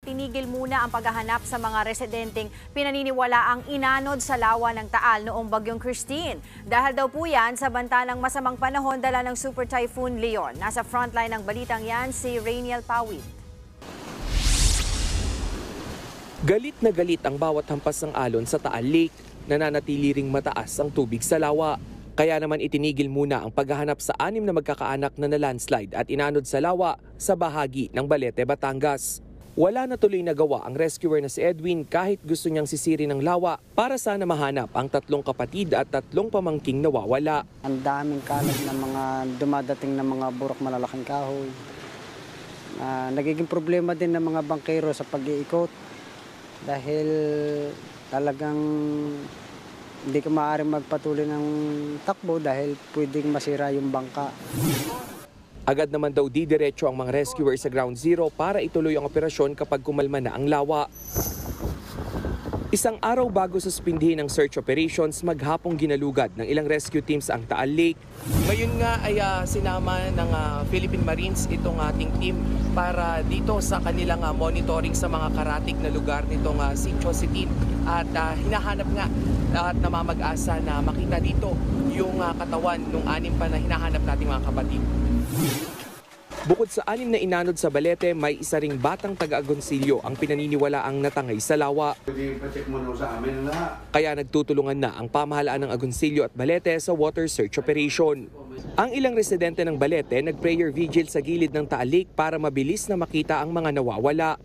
tinigil muna ang paghahanap sa mga residenteng pinaniniwalaang inanod sa lawa ng Taal noong Bagyong Christine. Dahil daw po yan sa banta ng masamang panahon dala ng Super Typhoon Leon. Nasa frontline ng balitang yan si Rainiel Pawid. Galit na galit ang bawat hampas ng alon sa Taal Lake. Nananatili ring mataas ang tubig sa lawa. Kaya naman itinigil muna ang paghahanap sa 6 na magkakaanak na landslide at inanod sa lawa sa bahagi ng Balete, Batangas. Wala na tuloy nagawa ang rescuer na si Edwin kahit gusto niyang sisirin ng lawa para sana mahanap ang 3 kapatid at 3 pamangking nawawala. Ang daming kalat na mga dumadating na mga burok malalaking kahoy. Nagiging problema din ng mga bangkero sa pag-iikot dahil talagang hindi ka maaaring magpatuloy ng takbo dahil pwedeng masira yung bangka. Agad naman daw didiretso ang mga rescuer sa ground zero para ituloy ang operasyon kapag kumalma na ang lawa. Isang araw bago suspindihin ang search operations, maghapong ginalugad ng ilang rescue teams ang Taal Lake. Ngayon nga ay sinama ng Philippine Marines itong ating team para dito sa kanilang monitoring sa mga karatig na lugar nitong Sitio Sitin. At hinahanap nga at namamag-asa na makita dito yung katawan ng 6 pa na hinahanap nating mga kapatid. Bukod sa 6 na inanod sa Balete, may isa ring batang taga-Agoncillo ang pinaniniwalaang natangay sa lawa. Kaya nagtutulungan na ang pamahalaan ng Agoncillo at Balete sa water search operation. Ang ilang residente ng Balete nag-prayer vigil sa gilid ng Taal Lake para mabilis na makita ang mga nawawala.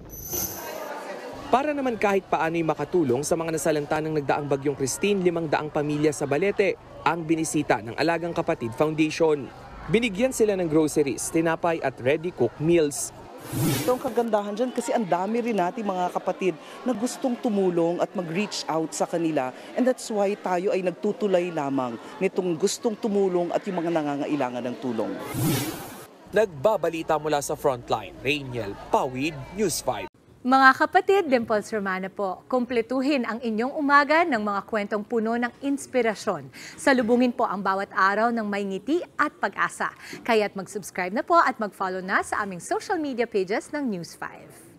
Para naman kahit paano'y makatulong sa mga nasalanta ng nagdaang Bagyong Christine, 500 pamilya sa Balete ang binisita ng Alagang Kapatid Foundation. Binigyan sila ng groceries, tinapay at ready-cooked meals. Ito ang kagandahan dyan kasi ang dami rin natin mga kapatid na gustong tumulong at mag-reach out sa kanila. And that's why tayo ay nagtutulay lamang nitong gustong tumulong at yung mga nangangailangan ng tulong. Nagbabalita mula sa frontline, Rainiel Pawid, News 5. Mga kapatid, Dimples Romana po, kumpletuhin ang inyong umaga ng mga kwentong puno ng inspirasyon. Salubungin po ang bawat araw ng may ngiti at pag-asa. Kaya't mag-subscribe na po at mag-follow na sa aming social media pages ng News 5.